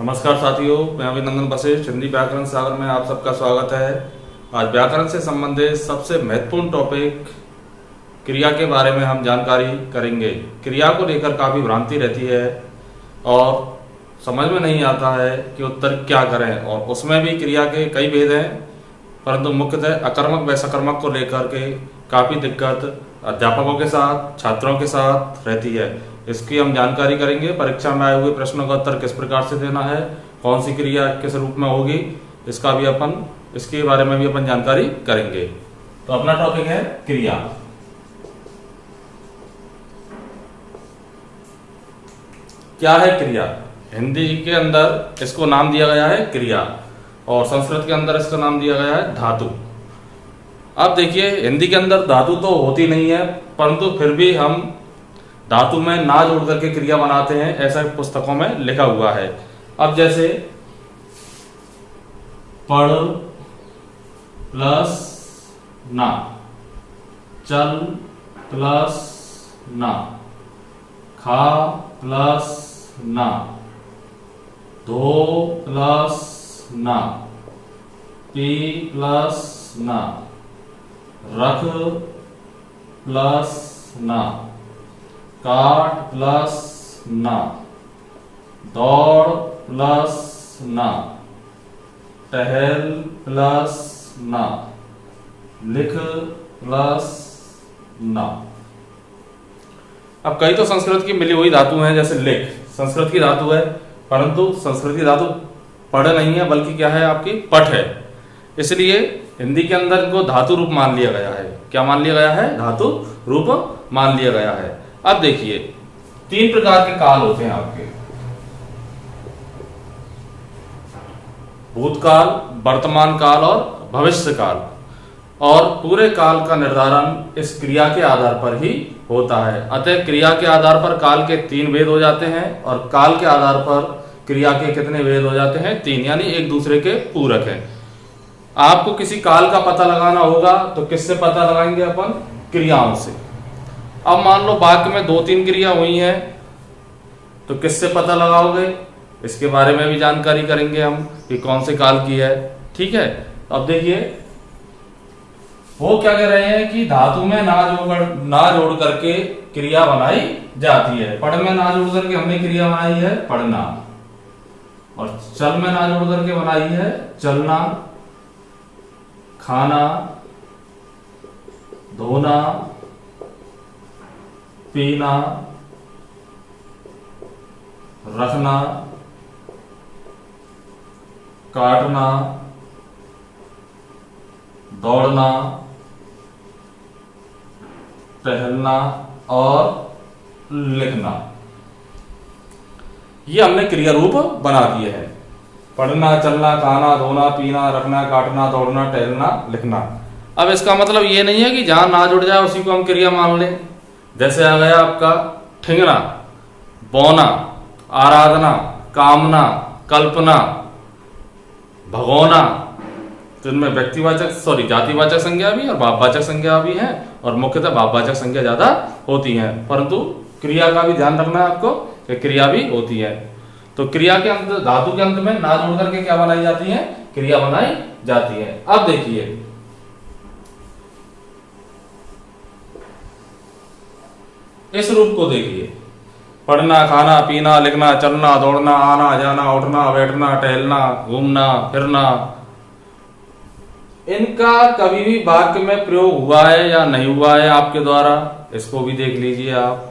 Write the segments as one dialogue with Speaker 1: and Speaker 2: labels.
Speaker 1: नमस्कार साथियों, मैं अभिनंदन वशिष्ठ हिंदी व्याकरण सागर में आप सबका स्वागत है। आज व्याकरण से संबंधित सबसे महत्वपूर्ण टॉपिक क्रिया के बारे में हम जानकारी करेंगे। क्रिया को लेकर काफ़ी भ्रांति रहती है और समझ में नहीं आता है कि उत्तर क्या करें, और उसमें भी क्रिया के कई भेद हैं, परंतु मुख्यतः अकर्मक व सकर्मक को लेकर के काफ़ी दिक्कत अध्यापकों के साथ, छात्रों के साथ रहती है। इसकी हम जानकारी करेंगे। परीक्षा में आए हुए प्रश्नों का उत्तर किस प्रकार से देना है, कौन सी क्रिया किस रूप में होगी, इसके बारे में भी अपन जानकारी करेंगे। तो अपना टॉपिक है क्रिया। क्या है क्रिया? हिंदी के अंदर इसको नाम दिया गया है क्रिया और संस्कृत के अंदर इसका नाम दिया गया है धातु। अब देखिए, हिंदी के अंदर धातु तो होती नहीं है, परंतु फिर भी हम धातु में ना जोड़ करके क्रिया बनाते हैं, ऐसा पुस्तकों में लिखा हुआ है। अब जैसे पढ़ प्लस ना, चल प्लस ना, खा प्लस ना, धो प्लस ना, पी प्लस ना, रख प्लस ना, काट प्लस ना, दौड़ प्लस ना, टहल प्लस ना, लिख प्लस ना। अब कई तो संस्कृत की मिली हुई धातु हैं, जैसे लिख संस्कृत की धातु है, परंतु संस्कृत की धातु पढ़ नहीं है, बल्कि क्या है, आपकी पठ है। इसलिए हिंदी के अंदर इनको धातु रूप मान लिया गया है। क्या मान लिया गया है? धातु रूप मान लिया गया है। अब देखिए, 3 प्रकार के काल होते हैं आपके: भूतकाल, वर्तमान काल और भविष्य काल। और पूरे काल का निर्धारण इस क्रिया के आधार पर ही होता है। अतः क्रिया के आधार पर काल के 3 भेद हो जाते हैं और काल के आधार पर क्रिया के कितने भेद हो जाते हैं? 3, यानी एक दूसरे के पूरक हैं। आपको किसी काल का पता लगाना होगा तो किससे पता लगाएंगे? अपन क्रियाओं से। अब मान लो वाक्य में 2-3 क्रिया हुई हैं, तो किससे पता लगाओगे? इसके बारे में भी जानकारी करेंगे हम कि कौन से काल की है। ठीक है, अब देखिए, वो क्या कह रहे हैं कि धातु में ना जोड़ करके क्रिया बनाई जाती है। पढ़ में ना जोड़ करके हमने क्रिया बनाई है पढ़ना, और चल में ना जोड़ करके बनाई है चलना, खाना, धोना, पीना, रखना, काटना, दौड़ना, टहलना और लिखना। ये हमने क्रिया रूप बना दिए हैं: पढ़ना, चलना, खाना, धोना, पीना, रखना, काटना, दौड़ना, टहलना, लिखना। अब इसका मतलब ये नहीं है कि जहां ना जुड़ जाए उसी को हम क्रिया मान लें। जैसे आ गया आपका ठिंगना, बौना, आराधना, कामना, कल्पना, भगोना, जिनमें जातिवाचक संज्ञा भी और भाववाचक संज्ञा भी है, और मुख्यतः भाववाचक संज्ञा ज्यादा होती है, परंतु क्रिया का भी ध्यान रखना है आपको कि क्रिया भी होती है। तो क्रिया के अंत, धातु के अंत में ना जोड़ करके क्या बनाई जाती है? क्रिया बनाई जाती है। अब देखिए, इस रूप को देखिए: पढ़ना, खाना, पीना, लिखना, चलना, दौड़ना, आना जाना, उठना बैठना, टहलना, घूमना फिरना। इनका कभी भी वाक्य में प्रयोग हुआ है या नहीं हुआ है आपके द्वारा? इसको भी देख लीजिए आप।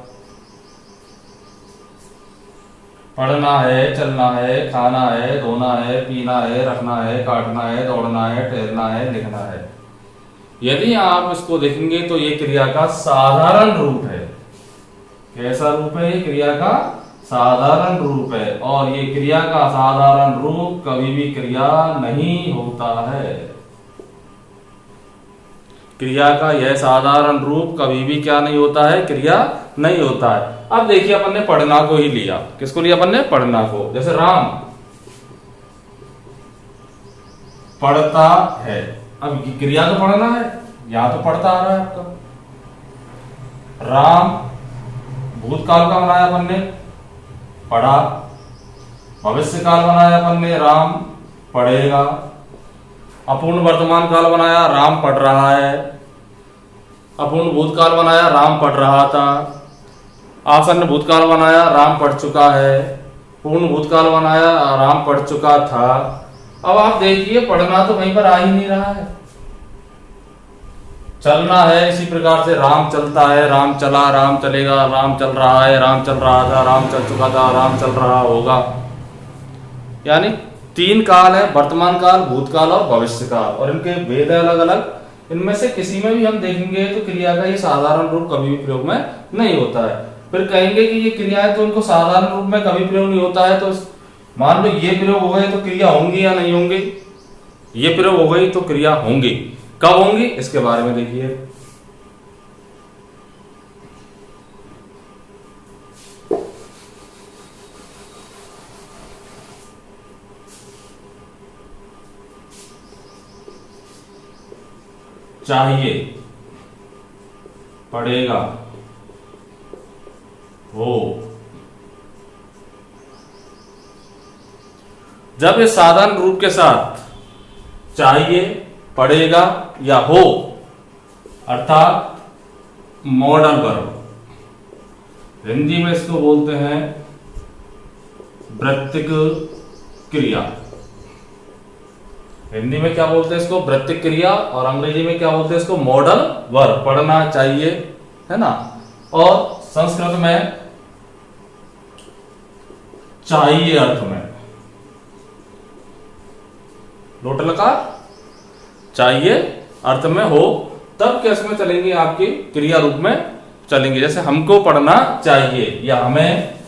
Speaker 1: पढ़ना है, चलना है, खाना है, धोना है, पीना है, रखना है, काटना है, दौड़ना है, टहलना है, लिखना है। यदि आप इसको देखेंगे तो ये क्रिया का साधारण रूप है। कैसा रूप है? ये क्रिया का साधारण रूप है, और ये क्रिया का साधारण रूप कभी भी क्रिया नहीं होता है। क्रिया का यह साधारण रूप कभी भी क्या नहीं होता है? क्रिया नहीं होता है। अब देखिए, अपन ने पढ़ना को ही लिया। किसको लिया अपन ने? पढ़ना को। जैसे राम पढ़ता है, अब क्रिया तो पढ़ना है, यहां तो पढ़ता आ रहा है आपका। राम भूतकाल का बनाया अपन ने, पढ़ा। भविष्य काल बनाया अपन ने, राम पढ़ेगा। अपूर्ण वर्तमान काल बनाया, राम पढ़ रहा है। अपूर्ण भूतकाल बनाया, राम पढ़ रहा था। आसन्न भूतकाल बनाया, राम पढ़ चुका है। पूर्ण भूतकाल बनाया, राम पढ़ चुका था। अब आप देखिए पढ़ना तो वहीं पर आ ही नहीं रहा है, चलना है। इसी प्रकार से राम चलता है, राम चला, राम चलेगा, राम चल रहा है, राम चल रहा था, राम चल चुका था, राम चल रहा होगा। यानी 3 काल है, वर्तमान काल, भूतकाल और भविष्य काल, और इनके भेद है अलग अलग। इनमें से किसी में भी हम देखेंगे तो क्रिया का ये साधारण रूप कभी भी प्रयोग में नहीं होता है। फिर कहेंगे कि ये क्रियाएं तो इनको साधारण रूप में कभी प्रयोग नहीं होता है, तो मान लो ये प्रयोग हो गए तो क्रिया होंगी या नहीं होंगी? ये प्रयोग हो गई तो क्रिया होंगी। कब होंगी इसके बारे में देखिए। चाहिए, पढ़ेगा, हो। जब ये साधारण रूप के साथ चाहिए, पढ़ेगा या हो अर्थात मॉडल वर्ब, हिंदी में इसको बोलते हैं वृत्तिक क्रिया। हिंदी में क्या बोलते हैं इसको? वृत्तिक क्रिया। और अंग्रेजी में क्या बोलते हैं इसको? Modal verb. पढ़ना चाहिए, है ना। और संस्कृत में चाहिए अर्थ में लोट लकार, चाहिए अर्थ में हो, तब कैसे में चलेंगे? आपकी क्रिया रूप में चलेंगे। जैसे हमको पढ़ना चाहिए या हमें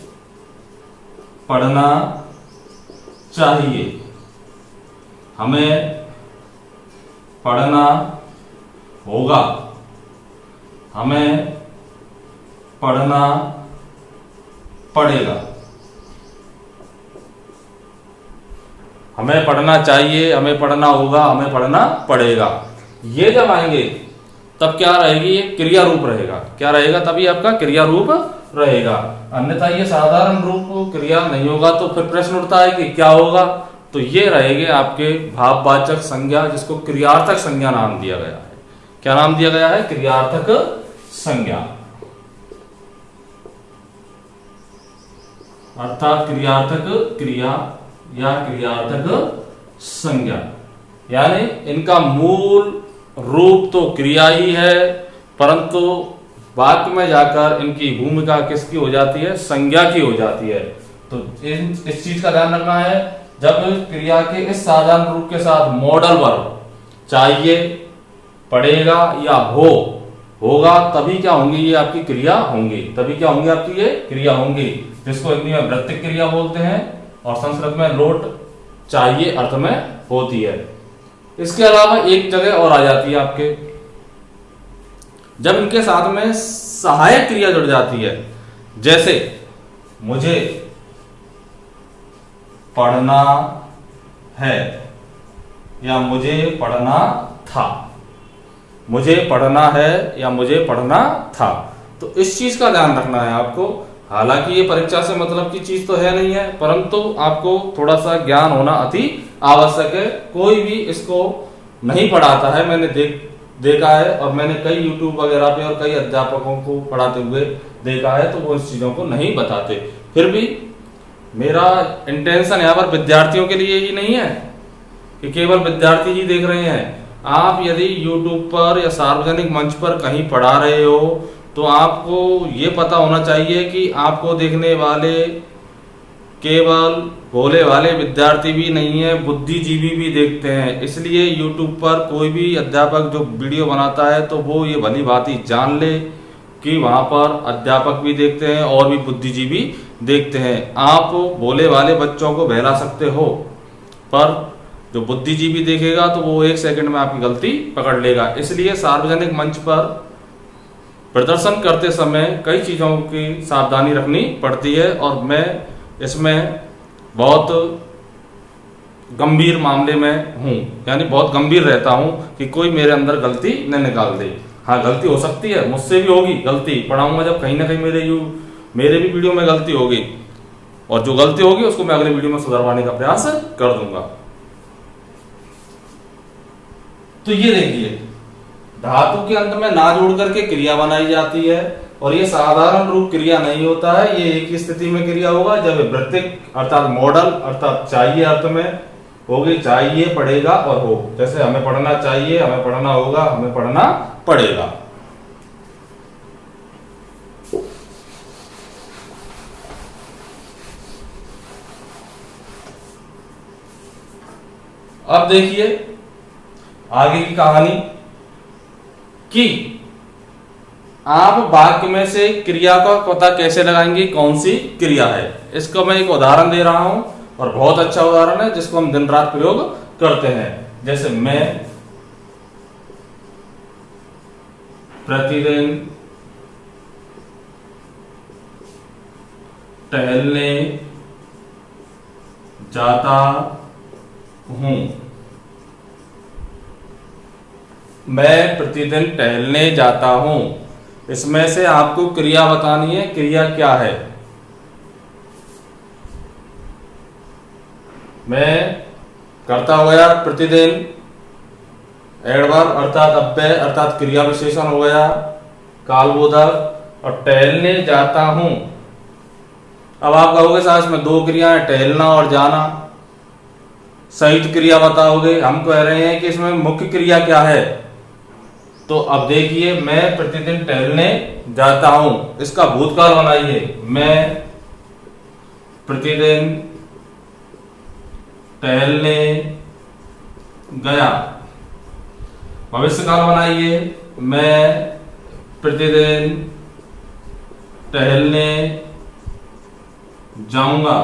Speaker 1: पढ़ना चाहिए, हमें पढ़ना होगा, हमें पढ़ना पड़ेगा। हमें पढ़ना चाहिए, हमें पढ़ना होगा, हमें पढ़ना पड़ेगा। ये जब आएंगे तब क्या रहेगी? ये क्रिया रूप रहेगा। क्या रहेगा? तभी आपका क्रिया रूप रहेगा। अन्यथा ये साधारण रूप क्रिया नहीं होगा। तो फिर प्रश्न उठता है कि क्या होगा? तो ये रहेंगे आपके भाववाचक संज्ञा, जिसको क्रियार्थक संज्ञा नाम दिया गया है। क्या नाम दिया गया है? क्रियार्थक संज्ञा, अर्थात क्रियार्थक क्रिया या क्रियार्थक संज्ञा। यानी इनका मूल रूप तो क्रिया ही है, परंतु वाक्य में जाकर इनकी भूमिका किसकी हो जाती है? संज्ञा की हो जाती है। तो इस चीज का ध्यान रखना है। जब क्रिया के इस साधारण रूप के साथ मॉडल वर्ब चाहिए, पढ़ेगा या होगा, तभी क्या होंगी? ये आपकी क्रिया होंगी। तभी क्या होंगी? आपकी ये क्रिया होंगी, जिसको हिंदी में वृत्तिक क्रिया बोलते हैं और संस्कृत में लोट चाहिए अर्थ में होती है। इसके अलावा एक जगह और आ जाती है आपके, जब इनके साथ में सहायक क्रिया जुड़ जाती है। जैसे मुझे पढ़ना है या मुझे पढ़ना था, मुझे पढ़ना है या मुझे पढ़ना था। तो इस चीज का ध्यान रखना है आपको। हालांकि ये परीक्षा से मतलब की चीज तो है नहीं है, परंतु आपको थोड़ा सा ज्ञान होना अति आवश्यक है। कोई भी इसको नहीं पढ़ाता है, मैंने देखा है, और मैंने कई YouTube वगैरह पे और कई अध्यापकों को पढ़ाते हुए देखा है, तो वो इस चीजों को नहीं बताते। फिर भी मेरा इंटेंशन यहाँ पर विद्यार्थियों के लिए ही नहीं है कि केवल विद्यार्थी ही देख रहे हैं। आप यदि YouTube पर या सार्वजनिक मंच पर कहीं पढ़ा रहे हो तो आपको ये पता होना चाहिए कि आपको देखने वाले केवल भोले वाले विद्यार्थी भी नहीं है, बुद्धिजीवी भी देखते हैं। इसलिए YouTube पर कोई भी अध्यापक जो वीडियो बनाता है तो वो ये भली बात ही जान ले कि वहां पर अध्यापक भी देखते हैं और भी बुद्धिजीवी देखते हैं। आप भोले वाले बच्चों को बहला सकते हो, पर जो बुद्धिजीवी देखेगा तो वो 1 सेकंड में आपकी गलती पकड़ लेगा। इसलिए सार्वजनिक मंच पर प्रदर्शन करते समय कई चीजों की सावधानी रखनी पड़ती है, और मैं इसमें बहुत गंभीर मामले में हूँ, यानी बहुत गंभीर रहता हूँ कि कोई मेरे अंदर गलती न निकाल दे। हाँ, गलती हो सकती है, मुझसे भी होगी गलती, पढ़ाऊंगा जब कहीं ना कहीं मेरे भी वीडियो में गलती होगी, और जो गलती होगी उसको मैं अगले वीडियो में सुधारवाने का प्रयास कर दूंगा। तो ये देखिए, धातु के अंत में ना जोड़ करके क्रिया बनाई जाती है, और ये साधारण रूप क्रिया नहीं होता है, ये एक ही स्थिति में क्रिया होगा जब वृत्तिक अर्थात मॉडल अर्थात चाहिए अर्थ में होगी। चाहिए, पढ़ेगा और हो, जैसे हमें पढ़ना चाहिए, हमें पढ़ना होगा, हमें पढ़ना पड़ेगा। अब देखिए आगे की कहानी कि आप वाक्य में से क्रिया का पता कैसे लगाएंगे, कौन सी क्रिया है। इसको मैं एक उदाहरण दे रहा हूं, और बहुत अच्छा उदाहरण है जिसको हम दिन रात प्रयोग करते हैं। जैसे मैं प्रतिदिन टहलने जाता हूं। मैं प्रतिदिन टहलने जाता हूं, इसमें से आपको क्रिया बतानी है, क्रिया क्या है। मैं करता हो गया प्रतिदिन, एडवर्ब अर्थात अव्यय अर्थात क्रिया विशेषण हो गया, कालबोधक, और टहलने जाता हूं। अब आप कहोगे साहब इसमें दो क्रिया है, टहलना और जाना, संयुक्त क्रिया बताओगे। हम कह रहे हैं कि इसमें मुख्य क्रिया क्या है। तो अब देखिए, मैं प्रतिदिन टहलने जाता हूं, इसका भूतकाल बनाइए, मैं प्रतिदिन टहलने गया। भविष्यकाल बनाइए, मैं प्रतिदिन टहलने जाऊंगा।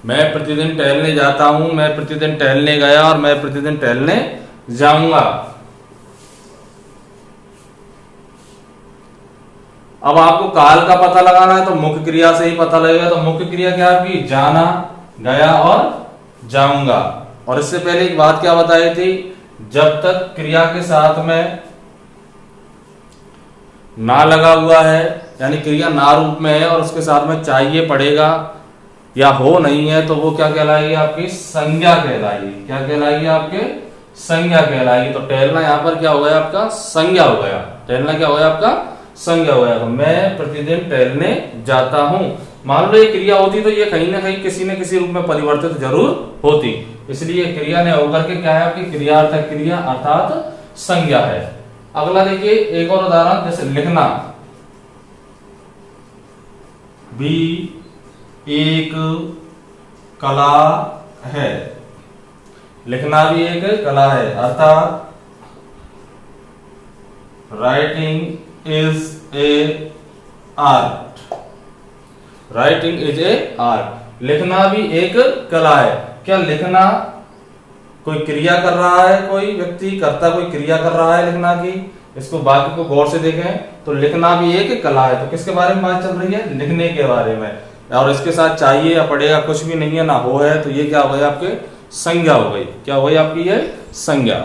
Speaker 1: मैं प्रतिदिन टहलने जाता हूं, मैं प्रतिदिन टहलने गया, और मैं प्रतिदिन टहलने जाऊंगा। अब आपको काल का पता लगाना है तो मुख्य क्रिया से ही पता लगेगा। तो मुख्य क्रिया क्या है आपकी, जाना, गया और जाऊंगा। और इससे पहले एक बात क्या बताई थी, जब तक क्रिया के साथ में ना लगा हुआ है, यानी क्रिया ना रूप में है और उसके साथ में चाहिए, पड़ेगा या हो नहीं है, तो वो क्या कहलाएगी, आपकी संज्ञा कहलाएगी। क्या कहलाएगी, आपके संज्ञा कहलाएगी। तो टहलना यहां पर क्या हो गया, आपका संज्ञा हो गया। टहलना क्या हो गया, आपका संज्ञा हो गया। तो मैं प्रतिदिन टहलने जाता हूं, मान लो ये क्रिया होती तो ये कहीं ना कहीं किसी न किसी रूप में परिवर्तित जरूर होती, इसलिए क्रिया ने होकर के क्या है, आपकी क्रियार्थक क्रिया अर्थात संज्ञा है। अगला देखिए एक और उदाहरण, जैसे लिखना भी एक कला है। लिखना भी एक कला है, अर्थात writing is a art. Writing is a art, लिखना भी एक कला है। क्या लिखना कोई क्रिया कर रहा है, कोई व्यक्ति करता कोई क्रिया कर रहा है लिखना की। इसको वाक्य को गौर से देखें तो लिखना भी एक कला है। तो किसके बारे में बात चल रही है, लिखने के बारे में। और इसके साथ चाहिए या पड़ेगा कुछ भी नहीं है, ना हो है, तो ये क्या हो गई, आपके संज्ञा हो गई। क्या हो गई आपकी ये संज्ञा।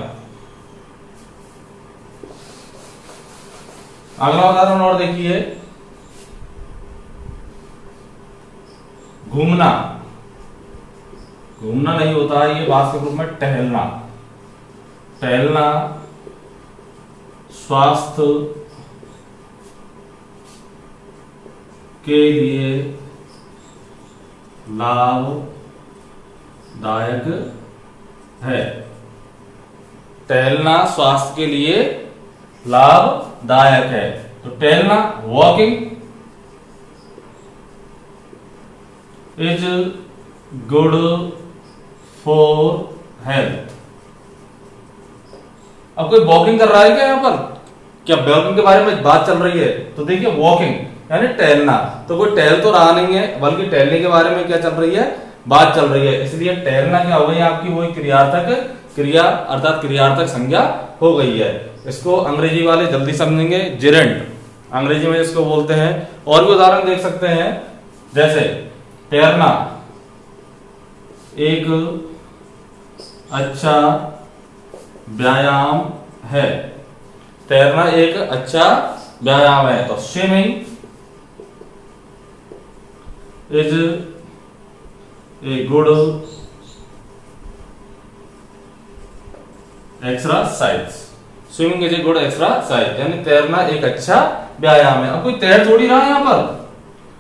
Speaker 1: अगला उदाहरण और देखिए, घूमना। घूमना नहीं होता है, ये वास्तविक रूप में टहलना। टहलना स्वास्थ्य के लिए लाभदायक है। टहलना स्वास्थ्य के लिए लाभदायक है। तो टहलना, walking is good for health. अब कोई वॉकिंग कर रहा है क्या यहाँ पर, क्या वॉकिंग के बारे में बात चल रही है। तो देखिए वॉकिंग यानी टहलना, तो कोई टहल तो रहा नहीं है, बल्कि टहलने के बारे में क्या चल रही है, बात चल रही है। इसलिए टहलना क्या हो गई आपकी, वही क्रियार्थक क्रिया अर्थात क्रियार्थक संज्ञा हो गई है। इसको अंग्रेजी वाले जल्दी समझेंगे, जेरेंट अंग्रेजी में इसको बोलते हैं। और भी उदाहरण देख सकते हैं, जैसे तैरना एक अच्छा व्यायाम है। तैरना एक अच्छा व्यायाम है। तो swimming is a good exercise. Swimming is a good exercise, यानी तैरना एक अच्छा व्यायाम है। अब कोई तैर थोड़ी रहा है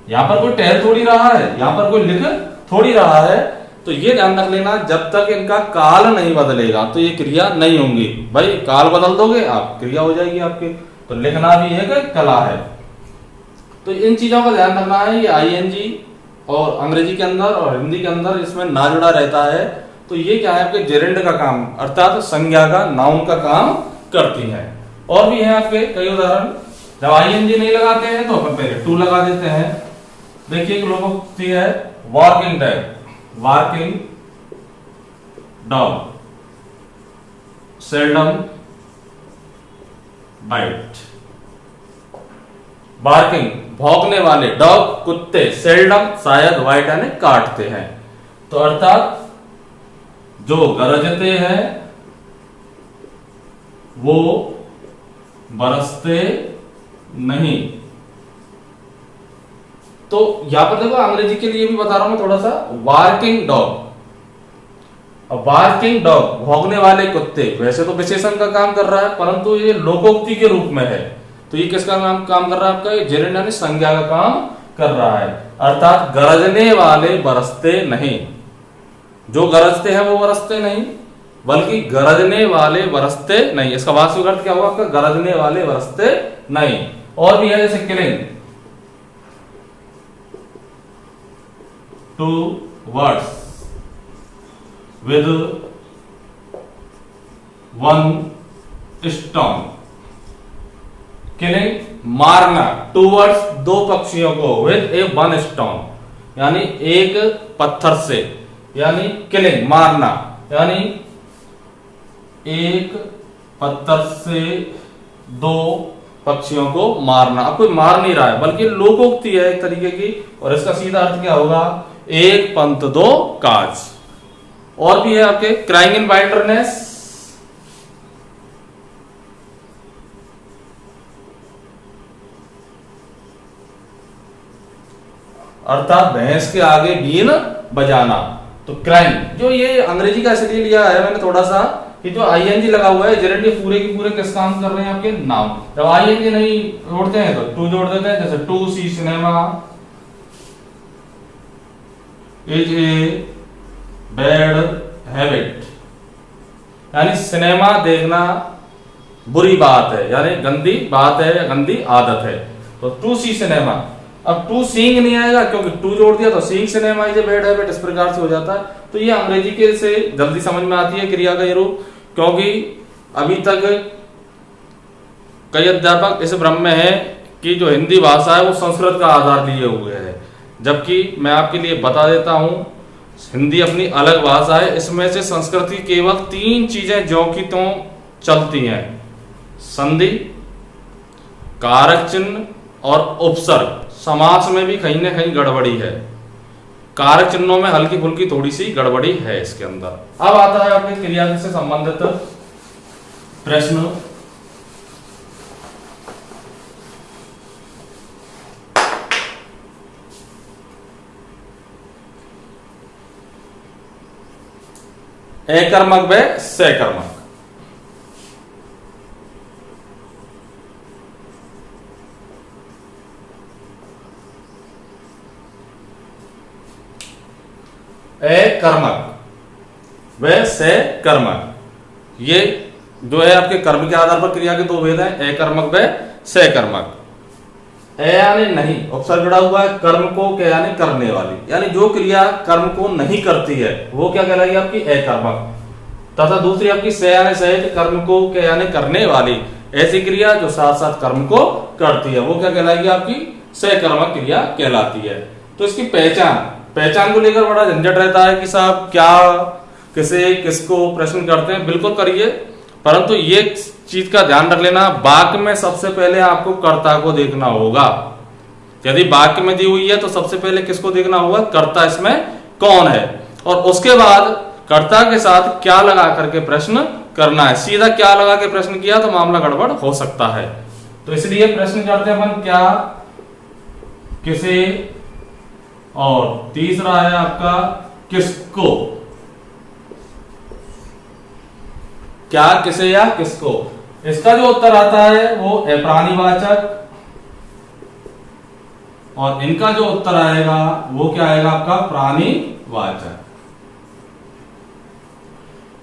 Speaker 1: यहाँ पर कोई तैर थोड़ी रहा है, यहाँ पर कोई लिख थोड़ी रहा है। तो ये ध्यान रख लेना, जब तक इनका काल नहीं बदलेगा तो ये क्रिया नहीं होंगी। भाई काल बदल दोगे आप, क्रिया हो जाएगी आपके। तो लिखना भी एक कला है। तो इन चीजों का ध्यान रखना है। ये आईएनजी और अंग्रेजी के अंदर और हिंदी के अंदर इसमें ना जुड़ा रहता है। तो ये क्या है आपके जेरेंड का काम, अर्थात संज्ञा का, नाउन का काम करती है। और भी है आपके कई उदाहरण। जब आईएनजी नहीं लगाते हैं तो अपन पहले टू लगा देते हैं। देखिए एक लोगोक्ति है, working dog, working dog, seldom bite. Barking भौंकने वाले, डॉग कुत्ते, सेल्डम शायद वाइट यानी काटते हैं। तो अर्थात जो गरजते हैं वो बरसते नहीं। तो यहां पर देखो अंग्रेजी के लिए भी बता रहा हूं थोड़ा सा। वार्किंग डॉग, वार्किंग डॉग भौंकने वाले कुत्ते, वैसे तो विशेषण का काम कर रहा है परंतु ये लोकोक्ति के रूप में है। तो ये किसका काम कर रहा है आपका, जेरेंड यानी संज्ञा का काम कर रहा है। अर्थात गरजने वाले बरसते नहीं, जो गरजते हैं वो बरसते नहीं, बल्कि गरजने वाले बरसते नहीं। इसका वास्तविक अर्थ क्या होगा आपका, गरजने वाले बरसते नहीं। और भी है जैसे killing, two words with one stone. Killing मारना, टू वर्ड्स दो पक्षियों को, विद ए वन स्टोन यानी एक पत्थर से, यानी किलिंग मारना यानी एक पत्थर से दो पक्षियों को मारना। अब कोई मार नहीं रहा है बल्कि लोकोक्ति है एक तरीके की। और इसका सीधा अर्थ क्या होगा, एक पंथ दो काज। और भी है आपके क्राइंग इन वाइल्डरनेस, अर्थात भैंस के आगे बीन बजाना। तो क्राइंग, जो ये अंग्रेजी का इसलिए लिया है मैंने थोड़ा सा कि जो आईएनजी लगा हुआ है जेरेंड ये पूरे के पूरे किस काम कर रहे हैं आपके, नाम। जब आईएनजी नहीं जोड़ते हैं तो टू जोड़ देते हैं। जैसे to see cinema is a bad habit, यानी सिनेमा देखना बुरी बात है, यानी गंदी बात है या गंदी आदत है। तो टू सी सिनेमा। अब टू सीइंग नहीं आएगा क्योंकि टू जोड़ दिया, तो seeing cinema is a bad habit, इस प्रकार से हो जाता है। तो ये अंग्रेजी के से जल्दी समझ में आती है क्रिया का ये रूप, क्योंकि अभी तक कई अध्यापक इस भ्रम में है कि जो हिंदी भाषा है वो संस्कृत का आधार लिए हुए है। जबकि मैं आपके लिए बता देता हूं हिंदी अपनी अलग भाषा है। इसमें से संस्कृत की केवल तीन चीजें ज्यों की त्यों चलती हैं, संधि, कारक चिन्ह और उपसर्ग। समास में भी कहीं ना कहीं गड़बड़ी है, कारक चिन्हों में हल्की फुल्की थोड़ी सी गड़बड़ी है इसके अंदर। अब आता है आपके क्रिया से संबंधित प्रश्न। एकर्मक व सकर्मक। एकर्मक व सकर्मक, ये जो है आपके कर्म के आधार पर क्रिया के दो भेद हैं, एकर्मक व सकर्मक। ए यानी नहीं, उपसर्ग जुड़ा हुआ है, कर्म को क्या यानी करने वाली, यानी जो क्रिया कर्म को नहीं करती है वो क्या कहलाएगी आपकी एकर्मक। तथा दूसरी आपकी से यानी सहित, कर्म को क्या यानी करने वाली, ऐसी क्रिया जो साथ साथ कर्म को करती है वो क्या कहलाएगी आपकी सकर्मक क्रिया कहलाती है। तो इसकी पहचान को लेकर बड़ा झंझट रहता है कि साहब क्या किसे किसको प्रश्न करते हैं। बिल्कुल करिए, परंतु ये चीज का ध्यान रख लेना, वाक्य में सबसे पहले आपको कर्ता को देखना होगा। यदि वाक्य में दी हुई है तो सबसे पहले किसको देखना होगा, कर्ता इसमें कौन है, और उसके बाद कर्ता के साथ क्या लगा करके प्रश्न करना है। सीधा क्या लगा के प्रश्न किया तो मामला गड़बड़ हो सकता है। तो इसलिए प्रश्न करते हैं अपन, क्या किसे और तीसरा है आपका किसको। क्या, किसे या किसको। इसका जो उत्तर आता है वो अप्राणीवाचक, और इनका जो उत्तर आएगा वो क्या आएगा आपका प्राणीवाचक।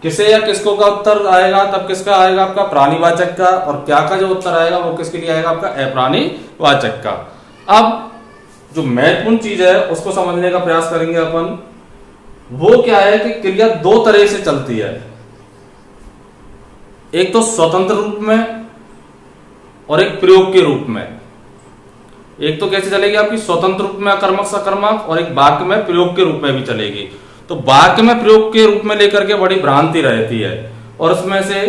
Speaker 1: किसे या किसको का उत्तर आएगा तब किसका आएगा आपका प्राणीवाचक का, और क्या का जो उत्तर आएगा वो किसके लिए आएगा आपका अप्राणीवाचक का। अब जो महत्वपूर्ण चीज है उसको समझने का प्रयास करेंगे अपन। वो क्या है कि क्रिया दो तरह से चलती है, एक तो स्वतंत्र रूप में और एक प्रयोग के रूप में। एक तो कैसे चलेगी आपकी स्वतंत्र रूप में अकर्मक सकर्मक, और एक वाक्य में प्रयोग के रूप में भी चलेगी। तो वाक्य में प्रयोग के रूप में लेकर के बड़ी भ्रांति रहती है, और उसमें से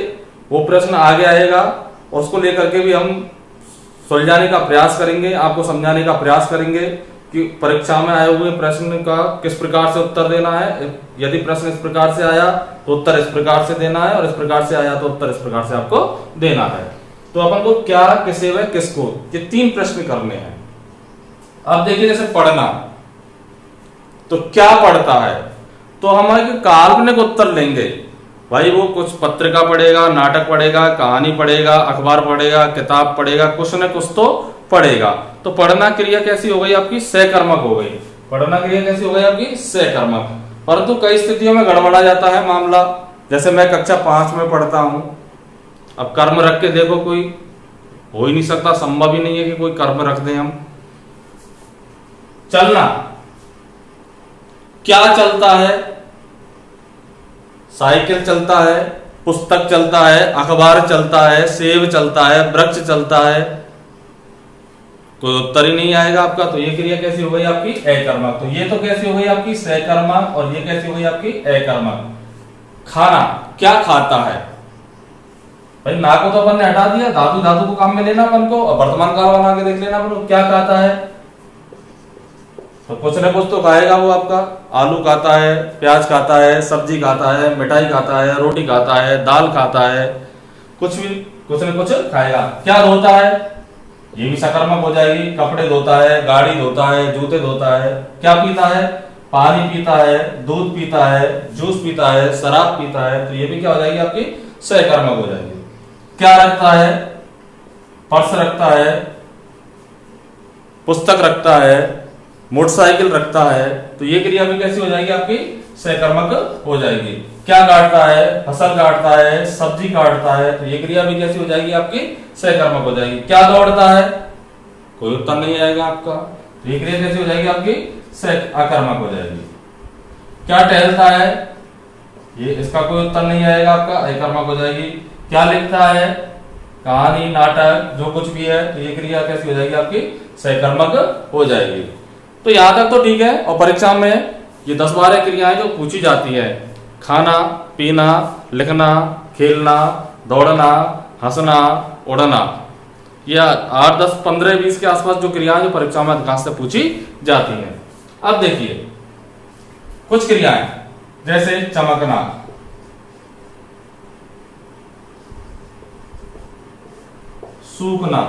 Speaker 1: वो प्रश्न आगे आएगा और उसको लेकर के भी हम सुलझाने का प्रयास करेंगे, आपको समझाने का प्रयास करेंगे कि परीक्षा में आए हुए प्रश्न का किस प्रकार से उत्तर देना है। यदि प्रश्न इस प्रकार से आया तो उत्तर इस प्रकार से देना है, और इस प्रकार से आया तो उत्तर इस प्रकार से आपको देना है। तो अपन को क्या, किसे व किसको, ये तीन प्रश्न करने हैं। अब देखिए जैसे पढ़ना, तो क्या पढ़ता है, तो हम एक काल्पनिक उत्तर लेंगे। भाई वो कुछ पत्रिका पढ़ेगा, नाटक पढ़ेगा, कहानी पढ़ेगा, अखबार पढ़ेगा, किताब पढ़ेगा, कुछ न कुछ तो पढ़ेगा। तो पढ़ना क्रिया कैसी हो गई आपकी सकर्मक हो गई। पढ़ना क्रिया कैसी हो गई आपकी सकर्मक। परंतु कई स्थितियों में गड़बड़ा जाता है मामला। जैसे मैं कक्षा 5 में पढ़ता हूं, अब कर्म रख के देखो, कोई हो ही नहीं सकता, संभव ही नहीं है कि कोई कर्म रख दें हम। चलना, क्या चलता है, साइकिल चलता है, पुस्तक चलता है, अखबार चलता है, सेब चलता है, वृक्ष चलता है, कोई उत्तर ही नहीं आएगा आपका। तो ये क्रिया कैसी हो गई आपकी अकर्मक। तो ये तो कैसी हो गई आपकी सकर्मक, और ये कैसी हो गई आपकी अकर्मक। खाना, क्या खाता है, भाई ना को तो अपन ने हटा दिया, धातु धातु को काम में लेना अपन को, और वर्तमान काल बना के देख लेना अपन को क्या खाता है। तो कुछ न कुछ तो खाएगा वो आपका, आलू खाता है, प्याज खाता है, सब्जी खाता है, मिठाई खाता है, रोटी खाता है, दाल खाता है, कुछ भी कुछ न कुछ खाएगा। क्या धोता है, ये भी सकर्मक हो जाएगी। कपड़े धोता है, गाड़ी धोता है, जूते धोता है। क्या पीता है, पानी पीता है, दूध पीता है, जूस पीता है, शराब पीता है। तो ये भी क्या हो जाएगी आपकी सकर्मक हो जाएगी। क्या रखता है, पर्स रखता है, पुस्तक रखता है, मोटरसाइकिल रखता है। तो ये क्रिया भी कैसी हो जाएगी आपकी सकर्मक हो जाएगी। क्या काटता है, फसल काटता है, सब्जी काटता है। तो ये क्रिया भी कैसी हो जाएगी आपकी सकर्मक हो जाएगी। क्या दौड़ता है, कोई उत्तर नहीं आएगा आपका। तो ये क्रिया कैसी हो जाएगी आपकी अकर्मक हो जाएगी। क्या टहलता है, ये इसका कोई उत्तर नहीं आएगा आपका, अकर्मक हो जाएगी। क्या लिखता है, कहानी, नाटक, जो कुछ भी है, तो ये क्रिया कैसी हो जाएगी आपकी सकर्मक हो जाएगी। तो यहां तक तो ठीक है। और परीक्षा में ये 10-12 क्रियाएं जो पूछी जाती है, खाना, पीना, लिखना, खेलना, दौड़ना, हंसना, उड़ना, या 8, 10, 15, 20 के आसपास जो क्रियाएं जो परीक्षा में अधिकांश से पूछी जाती हैं। अब देखिए कुछ क्रियाएं, जैसे चमकना, सूखना,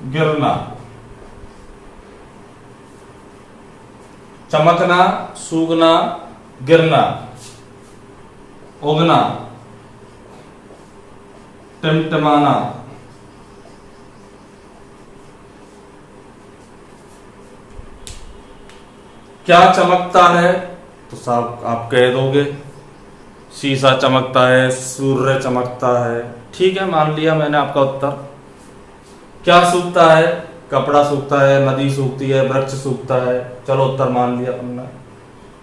Speaker 1: गिरना। चमकना, सूखना, गिरना, उगना, टिमटिमाना, क्या चमकता है, तो साहब आप कह दोगे शीशा चमकता है, सूर्य चमकता है। ठीक है, मान लिया मैंने आपका उत्तर। क्या सूखता है, कपड़ा सूखता है, नदी सूखती है, वृक्ष सूखता है। चलो उत्तर मान लिया हमने।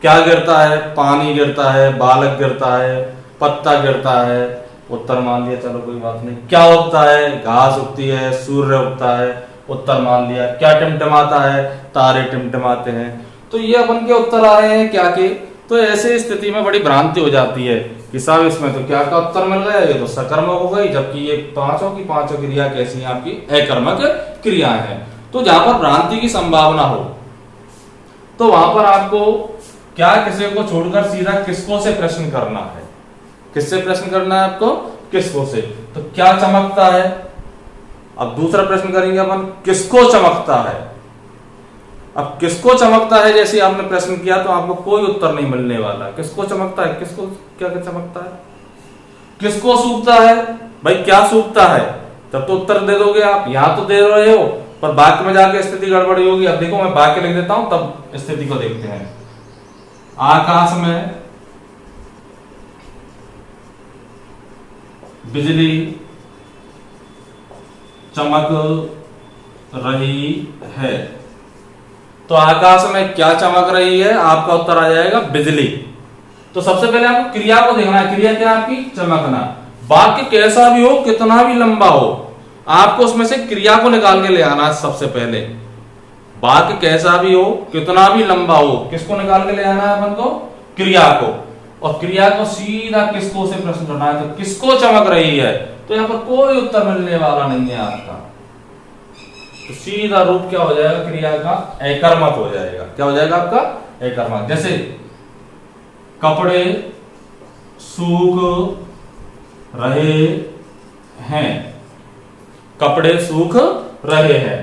Speaker 1: क्या गिरता है, पानी गिरता है, बालक गिरता है, पत्ता गिरता है। उत्तर मान लिया, चलो कोई बात नहीं। क्या उगता है, घास उगती है, सूर्य उगता है। उत्तर मान लिया। क्या टिमटिमाता है, तारे टिमटिमाते हैं। तो ये अपन के उत्तर आ रहे हैं क्या के। तो ऐसे स्थिति में बड़ी भ्रांति हो जाती है कि साहब इसमें तो क्या का उत्तर मिल गया, ये तो सकर्मक हो गई, जबकि ये पांचों की पांचों क्रिया कैसी है आपकी अकर्मक क्रियाएं हैं। तो जहां पर भ्रांति की संभावना हो तो वहां पर आपको क्या, किसी को छोड़कर सीधा किसको से प्रश्न करना है। किससे प्रश्न करना है आपको, किसको से। तो क्या चमकता है। अब दूसरा प्रश्न करेंगे अपन, किसको चमकता है। अब किसको चमकता है जैसे आपने प्रश्न किया तो आपको कोई उत्तर नहीं मिलने वाला। किसको चमकता है, किसको क्या क्या चमकता है, किसको सूखता है, भाई क्या सूखता है, तब तो उत्तर दे दोगे आप। यहां तो दे रहे हो पर वाक्य में जाके स्थिति गड़बड़ी होगी। अब देखो मैं वाक्य लिख देता हूं तब स्थिति को देखते हैं। आकाश में बिजली चमक रही है। तो आकाश में क्या चमक रही है, आपका उत्तर आ जाएगा बिजली। तो सबसे पहले आपको क्रिया को देखना है। क्रिया क्या है आपकी, चमकना। वाक्य कैसा भी हो, कितना भी लंबा हो, आपको उसमें से क्रिया को निकाल के ले आना है। सबसे पहले वाक्य कैसा भी हो, कितना भी लंबा हो, किसको निकाल के ले आना है अपन को, क्रिया को। और क्रिया को सीधा किसको से प्रश्न करना है। तो किसको चमक रही है, तो यहां पर कोई उत्तर मिलने वाला नहीं है आपका। तो सीधा रूप क्या हो जाएगा, क्रिया का एकर्मक हो जाएगा। क्या हो जाएगा आपका, एकर्मक। जैसे कपड़े सूख रहे हैं, कपड़े सूख रहे हैं।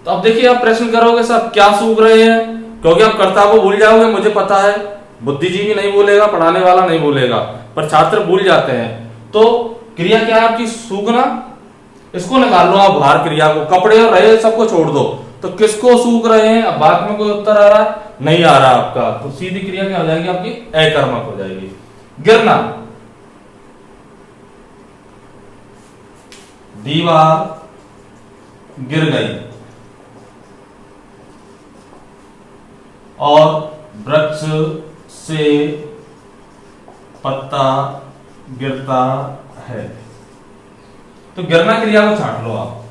Speaker 1: तो अब देखिए आप प्रश्न करोगे साहब क्या सूख रहे हैं, क्योंकि आप कर्ता को भूल जाओगे, मुझे पता है। बुद्धिजीवी नहीं बोलेगा, पढ़ाने वाला नहीं बोलेगा, पर छात्र भूल जाते हैं। तो क्रिया क्या है आपकी, सूखना। इसको निकाल लो आप बाहर, क्रिया को। कपड़े और रहे सबको छोड़ दो, तो किसको सूख रहे हैं। अब वाक्य में कोई उत्तर आ रहा है, नहीं आ रहा आपका। तो सीधी क्रिया क्या हो जाएगी आपकी, एकर्मक हो जाएगी। गिरना, दीवार गिर गई और वृक्ष से पत्ता गिरता है। तो गिरना क्रिया को छांट लो आप।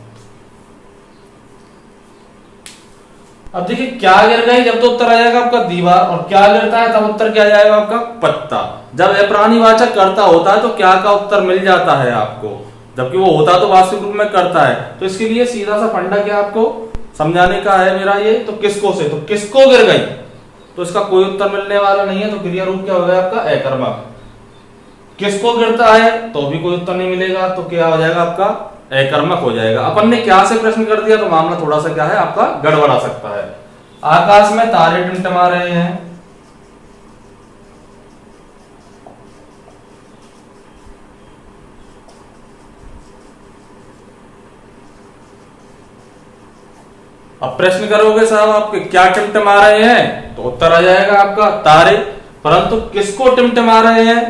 Speaker 1: अब देखिए क्या गिर गई, जब तो उत्तर आ जाएगा आपका दीवार, और क्या गिरता है तब उत्तर क्या जाएगा आपका, पत्ता। जब अप्राणीवाचक कर्ता होता है तो क्या का उत्तर मिल जाता है आपको, जबकि वो होता तो वास्तविक रूप में करता है। तो इसके लिए सीधा सा फंडा क्या आपको समझाने का है मेरा ये। तो किसको से, तो किसको गिर गई, तो इसका कोई उत्तर मिलने वाला नहीं है। तो क्रिया रूप क्या हो गया आपका, एकर्मक। किसको गिरता है तो भी कोई उत्तर नहीं मिलेगा, तो क्या हो जाएगा आपका, एकर्मक हो जाएगा। अपन ने क्या से प्रश्न कर दिया तो मामला थोड़ा सा क्या है आपका गड़बड़ा सकता है। आकाश में तारे टिमटिमा रहे हैं, अब प्रश्न करोगे साहब आपके क्या टिमटिमा रहे हैं, तो उत्तर आ जाएगा आपका तारे। परंतु किसको टिमटिमा रहे हैं,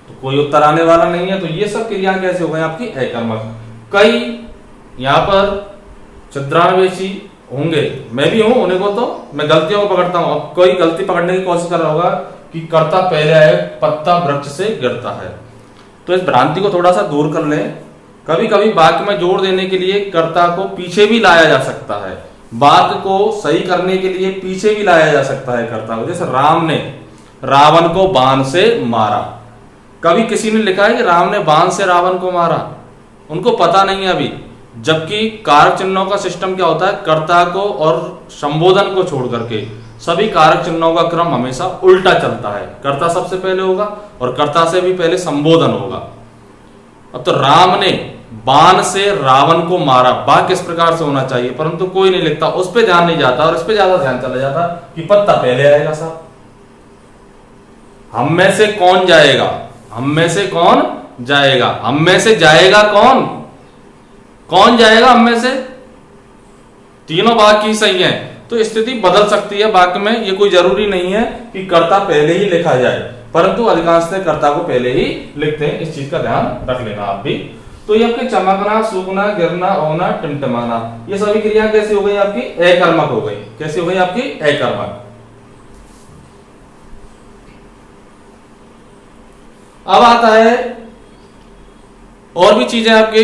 Speaker 1: तो कोई उत्तर आने वाला नहीं है। तो ये सब क्रिया कैसे हो गई आपकी, एकर्मक। कई यहाँ पर छिद्रान्वेषी होंगे, मैं भी हूं, उन्हें को तो मैं गलतियों को पकड़ता हूं। अब कोई गलती पकड़ने की कोशिश कर रहा होगा कि कर्ता पहले है, पत्ता वृक्ष से गिरता है। तो इस भ्रांति को थोड़ा सा दूर कर लें। कभी कभी वाक्य में जोर देने के लिए कर्ता को पीछे भी लाया जा सकता है, वाक्य को सही करने के लिए पीछे भी लाया जा सकता है कर्ता को। जैसे राम ने रावण को बाण से मारा, कभी किसी ने लिखा है कि राम ने बाण से रावण को मारा, उनको पता नहीं है अभी। जबकि कारक चिन्हों का सिस्टम क्या होता है, कर्ता को और संबोधन को छोड़ करके सभी कारक चिन्हों का क्रम हमेशा उल्टा चलता है। कर्ता सबसे पहले होगा और कर्ता से भी पहले संबोधन होगा। अब तो राम ने बाण से रावण को मारा, वाक्य इस प्रकार से होना चाहिए, परंतु कोई नहीं लिखता, उस पर ध्यान नहीं जाता और इस पे ज्यादा ध्यान चला जाता कि पत्ता पहले आएगा। साहब हम में से कौन जाएगा, हम में से कौन जाएगा, हम में से जाएगा कौन, कौन जाएगा हम में से, तीनों वाक्य ही सही है। तो स्थिति बदल सकती है वाक्य में, ये कोई जरूरी नहीं है कि कर्ता पहले ही लिखा जाए, परंतु अधिकांशतः कर्ता को पहले ही लिखते हैं। इस चीज का ध्यान रख लेना आप भी। तो ये आपके चमकना, सूखना, गिरना, होना, टिमटिमाना, ये सभी क्रिया कैसी हो गई आपकी, एकर्मक हो गई। कैसी हो गई आपकी, एकर्मक। अब आता है और भी चीजें आपकी,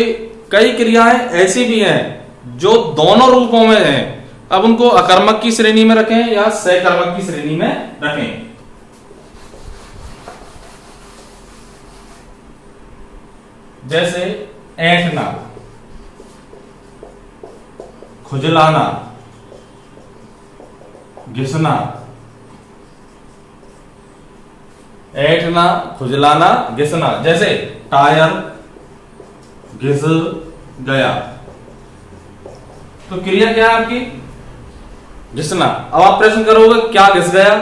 Speaker 1: कई क्रियाएं ऐसी भी हैं जो दोनों रूपों में हैं। अब उनको अकर्मक की श्रेणी में रखें या सकर्मक की श्रेणी में रखें। जैसे ऐंठना, खुजलाना, घिसना। ऐंठना, खुजलाना, घिसना। जैसे टायर, घिस गया। तो क्रिया क्या है आपकी? घिसना। अब आप प्रश्न करोगे क्या घिस गया?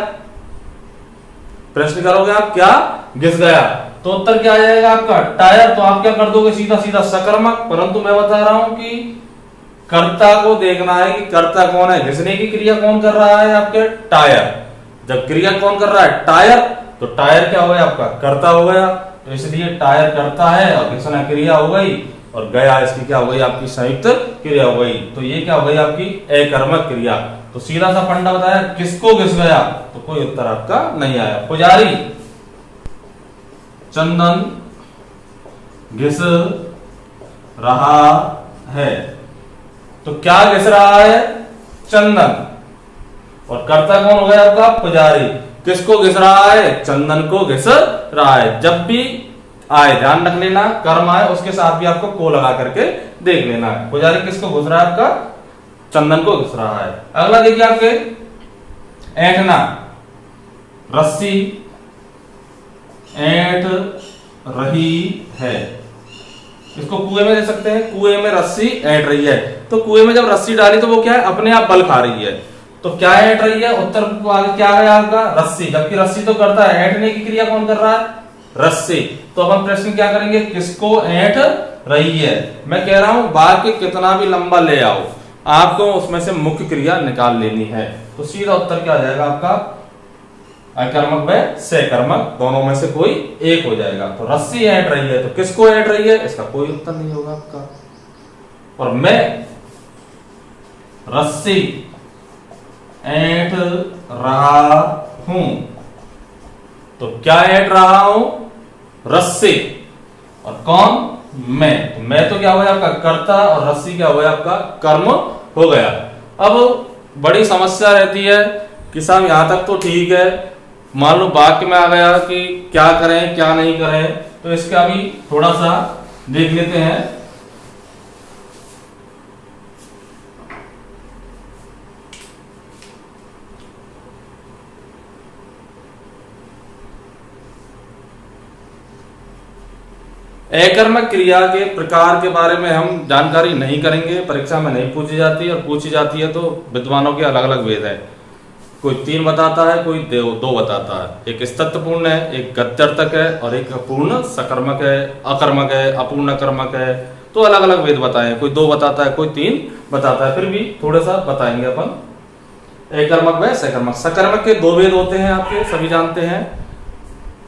Speaker 1: प्रश्न करोगे आप क्या घिस गया, तो उत्तर क्या आ जाएगा आपका? टायर। तो आप क्या कर दोगे? सीधा सीधा सकर्मक। परंतु मैं बता रहा हूं कि कर्ता को देखना है कि कर्ता कौन है। घिसने की क्रिया कौन कर रहा है? आपके टायर। जब क्रिया कौन कर रहा है? टायर। तो टायर क्या हो गया आपका? कर्ता हो गया। तो इसलिए टायर कर्ता है और घिसना क्रिया हो गई, और गया इसकी क्या हो गई? आपकी संयुक्त क्रिया हो गई। तो ये क्या हो गई? आपकी अकर्मक क्रिया। तो सीधा सा फंडा बताया, किसको घिस गया? तो कोई उत्तर आपका नहीं आया। पुजारी चंदन घिस रहा है। तो क्या घिस रहा है? चंदन। और कर्ता कौन हो गया आपका? पुजारी। किसको घिस रहा है? चंदन को घिस रहा है। जब भी आए ध्यान रख लेना, कर्म आए उसके साथ भी आपको को लगा करके देख लेना है। पुजारी किसको घिस रहा है? आपका चंदन को घिस रहा है। अगला देखिए आपके ऐंठना। रस्सी ऐंठ रही है। इसको कुएं में दे सकते हैं, कुएं में रस्सी ऐंठ रही है। तो कुएं में जब रस्सी डाली तो वो क्या है? अपने आप बल खा रही है। तो क्या ऐंठ रही है? उत्तर आगे क्या है आपका? रस्सी। जबकि रस्सी तो करता है, ऐंठने की क्रिया कौन कर रहा है? रस्सी। तो अब हम प्रश्न क्या करेंगे? किसको ऐंठ रही है? मैं कह रहा हूं वाक्य कितना भी लंबा ले आओ, आपको उसमें से मुख्य क्रिया निकाल लेनी है। तो सीधा उत्तर क्या आ जाएगा आपका? अकर्मक व सकर्मक दोनों में से कोई एक हो जाएगा। तो रस्सी ऐंठ रही है, तो किसको ऐंठ रही है? इसका कोई उत्तर नहीं होगा आपका। और मैं रस्सी ऐंठ रहा हूं, तो क्या ऐंठ रहा हूं? रस्सी। और कौन? मैं। तो मैं तो क्या हो गया आपका? कर्ता, और रस्सी क्या हो गया आपका? कर्म हो गया। अब बड़ी समस्या रहती है कि साहब यहां तक तो ठीक है, मान लो वाक्य में आ गया कि क्या करें क्या नहीं करें, तो इसका भी थोड़ा सा देख लेते हैं। अकर्मक क्रिया के प्रकार के बारे में हम जानकारी नहीं करेंगे, परीक्षा में नहीं पूछी जाती, और पूछी जाती है तो विद्वानों के अलग अलग वेद है। कोई 3 बताता है, कोई 2 बताता है। एक स्तत्वपूर्ण है, एक गत्यर्थक है, और एक अपूर्ण सकर्मक है, अकर्मक है, अपूर्ण कर्मक है। तो अलग अलग वेद बताए, कोई 2 बताता है, कोई 3 बताता है। फिर भी थोड़ा सा बताएंगे अपन। अकर्मक व सकर्मक। सकर्मक के 2 वेद होते हैं, आपके सभी जानते हैं,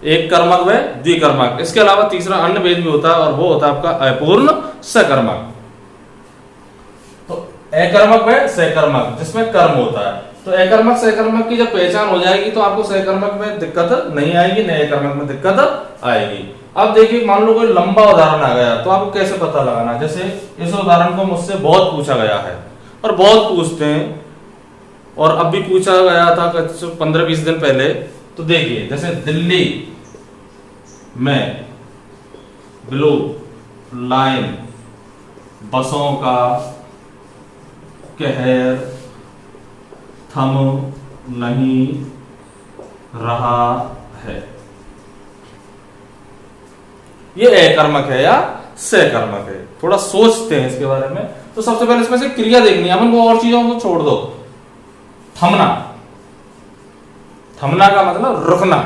Speaker 1: एक कर्मक व द्विकर्मक। इसके अलावा तीसरा अन्य वेद भी होता है, और वो होता है आपका अपूर्ण सकर्मक। तो अकर्मक व सकर्मक जिसमें कर्म होता है। तो अकर्मक सकर्मक की जब पहचान हो जाएगी तो आपको सकर्मक में दिक्कत नहीं आएगी, न अकर्मक में दिक्कत आएगी। अब देखिए, मान लो कोई लंबा उदाहरण आ गया, तो आपको कैसे पता लगाना? जैसे इस उदाहरण को मुझसे बहुत पूछा गया है, और बहुत पूछते हैं, और अब भी पूछा गया था 15-20 दिन पहले। तो देखिए, जैसे दिल्ली में ब्लू लाइन बसों का कहर थम नहीं रहा है। ये अकर्मक है या सकर्मक है? थोड़ा सोचते हैं इसके बारे में। तो सबसे पहले इसमें से क्रिया देखनी है अपन को, और चीजों को छोड़ दो। थमना, थमना का मतलब रुकना।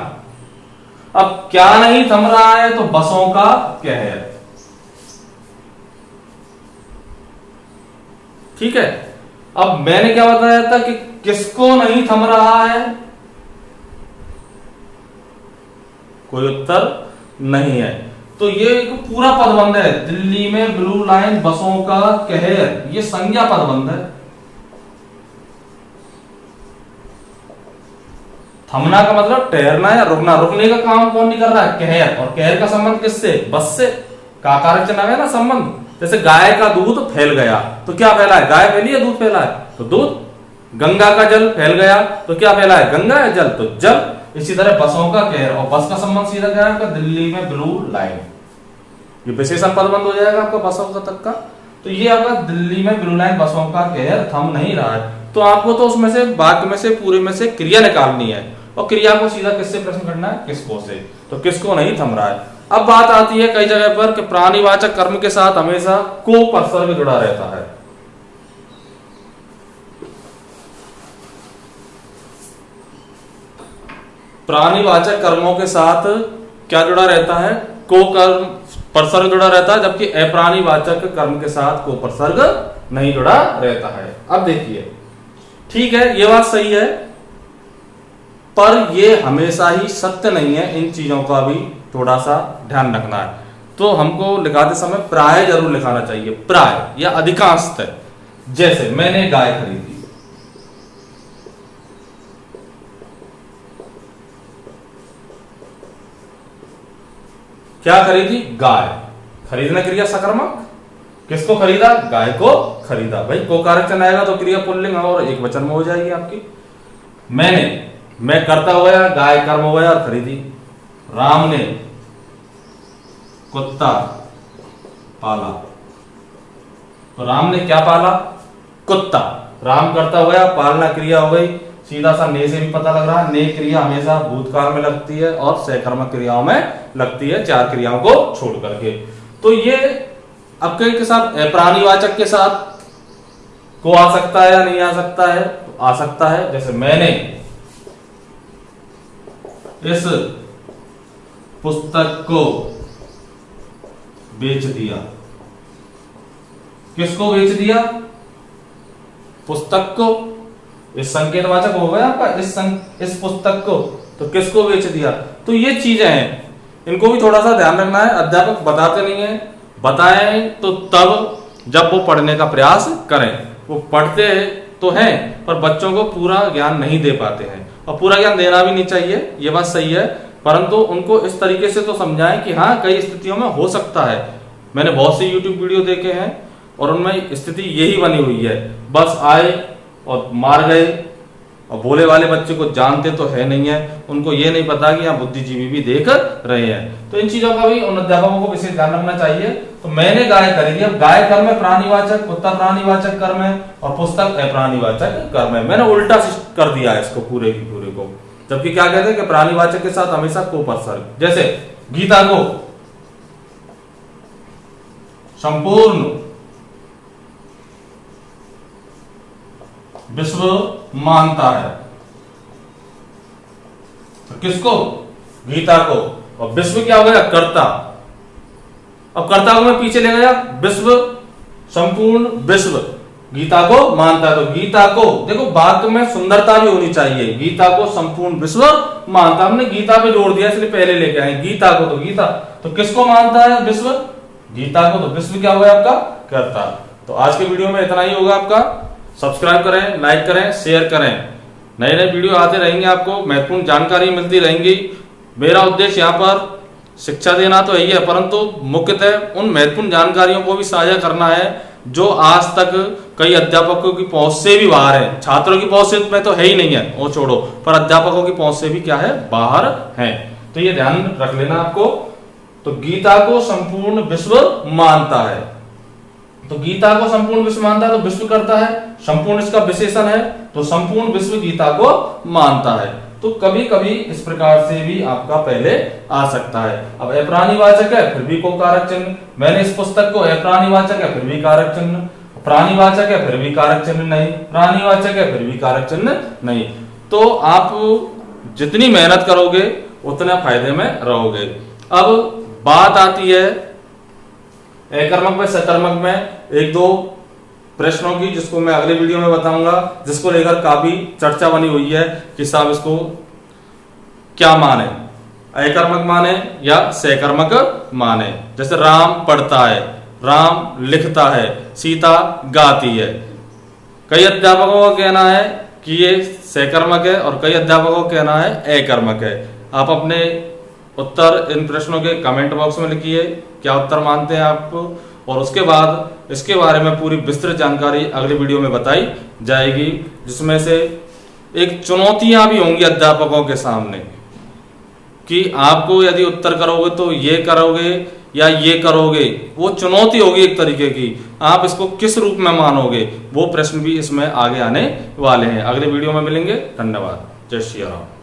Speaker 1: अब क्या नहीं थम रहा है? तो बसों का कहर। ठीक है। अब मैंने क्या बताया था कि किसको नहीं थम रहा है? कोई उत्तर नहीं है। तो ये एक पूरा पदबंध है। दिल्ली में ब्लू लाइन बसों का कहर, ये संज्ञा पदबंध है। थमना का मतलब ठहरना या रुकना। रुकने का काम कौन नहीं कर रहा है? कहर। और कहर का संबंध किससे? बस से। काकारक चिन्ह है ना संबंध। जैसे गाय का दूध फैल गया, तो क्या फैला है? गाय फैली है, दूध फैला है, तो दूध। गंगा का जल फैल गया, तो क्या फैला है? गंगा है, जल, तो जल। इसी तरह बसों का कहर, और बस का संबंध सीधा क्या है आपका? दिल्ली में ब्लू लाइन। ये विशेषण पदबंध हो जाएगा आपका बसों का तक का। तो ये आपका दिल्ली में ब्लू लाइन बसों का कहर थम नहीं रहा है। तो आपको तो उसमें से वाक्य में से पूरे में से क्रिया निकालनी है, और क्रिया को सीधा किससे प्रश्न करना है? किसको से। तो किसको नहीं थम रहा है? अब बात आती है कई जगह पर कि प्राणीवाचक कर्म के साथ हमेशा को उपसर्ग जुड़ा रहता है। प्राणीवाचक कर्मों के साथ क्या जुड़ा रहता है? को कर्म उपसर्ग जुड़ा रहता है, जबकि अप्राणीवाचक कर्म के साथ को उपसर्ग नहीं जुड़ा रहता है। अब देखिए, ठीक है, ये बात सही है, पर ये हमेशा ही सत्य नहीं है। इन चीजों का भी थोड़ा सा ध्यान रखना है। तो हमको लिखाते समय प्राय जरूर लिखाना चाहिए, प्राय या अधिकांशतः। जैसे मैंने गाय खरीदी, क्या खरीदी? गाय। खरीदना क्रिया सकर्मक, किसको खरीदा? गाय को खरीदा। भाई को कारक चिन्ह आएगा तो क्रिया पुल्लिंग और एक वचन में हो जाएगी आपकी। मैंने, मैं करता हुआ, गाय कर्म हो गया और खरीदी। राम ने कुत्ता पाला, तो राम ने क्या पाला? कुत्ता। राम करता हुआ, पालना क्रिया हो गई। सीधा सा ने से भी पता लग रहा है, ने क्रिया हमेशा भूतकाल में लगती है और सकर्मक क्रियाओं में लगती है, चार क्रियाओं को छोड़ करके। तो ये अब के साथ प्राणीवाचक के साथ को आ सकता है या नहीं आ सकता है? तो आ सकता है। जैसे मैंने इस पुस्तक को बेच दिया। किसको बेच दिया? पुस्तक को। इस संकेतवाचक हो गया आपका, इस पुस्तक को, तो किसको बेच दिया? तो ये चीजें हैं, इनको भी थोड़ा सा ध्यान रखना है। अध्यापक बताते नहीं है, बताएं तो तब जब वो पढ़ने का प्रयास करें। वो पढ़ते तो हैं पर बच्चों को पूरा ज्ञान नहीं दे पाते हैं, और पूरा ज्ञान देना भी नहीं चाहिए, ये बात सही है, परंतु उनको इस तरीके से तो समझाएं कि हाँ कई स्थितियों में हो सकता है। मैंने बहुत से YouTube वीडियो देखे हैं और उनमें स्थिति यही बनी हुई है, बस आए और मार गए। और भोले वाले बच्चे को जानते तो है नहीं है, उनको ये नहीं पता कि यहाँ बुद्धिजीवी भी देख रहे हैं। तो इन चीजों का भी उन अध्यापकों को विशेष ध्यान रखना चाहिए। तो मैंने गाय खरीदी, अब गाय कर्म है प्राणीवाचक, कुत्ता प्राणीवाचक कर्म है और पुस्तक अप्राणीवाचक कर्म है। मैंने उल्टा कर दिया है इसको पूरे की पूरे को, जबकि क्या कहते हैं कि प्राणीवाचक के साथ हमेशा को उपसर्ग। जैसे गीता को संपूर्ण विश्व मानता है, तो किसको? गीता को। और विश्व क्या हो गया? कर्ता। अब कर्ता को मैं पीछे ले गया, विश्व, संपूर्ण विश्व गीता को मानता है। तो गीता को, देखो बात में सुंदरता भी होनी चाहिए, गीता को संपूर्ण विश्व मानता। हमने गीता पे जोड़ दिया इसलिए पहले लेके आए गीता को। तो गीता तो किसको मानता है? विश्व, गीता को। तो विश्व क्या हुआ आपका? कर्ता। तो आज के वीडियो में इतना ही होगा आपका। सब्सक्राइब करें, लाइक करें, शेयर करें। नए नए वीडियो आते रहेंगे, आपको महत्वपूर्ण जानकारी मिलती रहेंगी। मेरा उद्देश्य यहाँ पर शिक्षा देना तो यही है, परंतु मुख्यतः उन महत्वपूर्ण जानकारियों को भी साझा करना है जो आज तक कई अध्यापकों की पहुंच से भी बाहर है। छात्रों की पहुंच से में तो है ही नहीं है, वो छोड़ो, पर अध्यापकों की पहुंच से भी क्या है? बाहर है। तो ये ध्यान रख लेना आपको। तो गीता को संपूर्ण विश्व मानता है, तो गीता को संपूर्ण विश्व मानता है, तो विश्व करता है, संपूर्ण इसका विशेषण है, तो संपूर्ण विश्व गीता को मानता है। तो कभी कभी इस प्रकार से भी आपका पहले आ सकता है। अब अप्राणीवाचक है फिर भी को कारक चिन्ह, मैंने इस पुस्तक को, अप्राणीवाचक है फिर भी कारक चिन्ह, प्राणीवाचक है फिर भी कारक चिन्ह नहीं, प्राणीवाचक है फिर भी कारक चिन्ह नहीं। तो आप जितनी मेहनत करोगे उतना फायदे में रहोगे। अब बात आती है अकर्मक में सकर्मक में एक दो प्रश्नों की, जिसको मैं अगले वीडियो में बताऊंगा, जिसको लेकर काफी चर्चा बनी हुई है कि साहब इसको क्या माने, अकर्मक माने या सकर्मक माने। जैसे राम पढ़ता है, राम लिखता है, सीता गाती है। कई अध्यापकों का कहना है कि ये सकर्मक है और कई अध्यापकों का कहना है अकर्मक है। आप अपने उत्तर इन प्रश्नों के कमेंट बॉक्स में लिखिए, क्या उत्तर मानते हैं आप, और उसके बाद इसके बारे में पूरी विस्तृत जानकारी अगले वीडियो में बताई जाएगी, जिसमें से एक चुनौतियां भी होंगी अध्यापकों के सामने कि आपको यदि उत्तर करोगे तो ये करोगे या ये करोगे, वो चुनौती होगी एक तरीके की। आप इसको किस रूप में मानोगे, वो प्रश्न भी इसमें आगे आने वाले हैं। अगले वीडियो में मिलेंगे। धन्यवाद। जय श्री राम।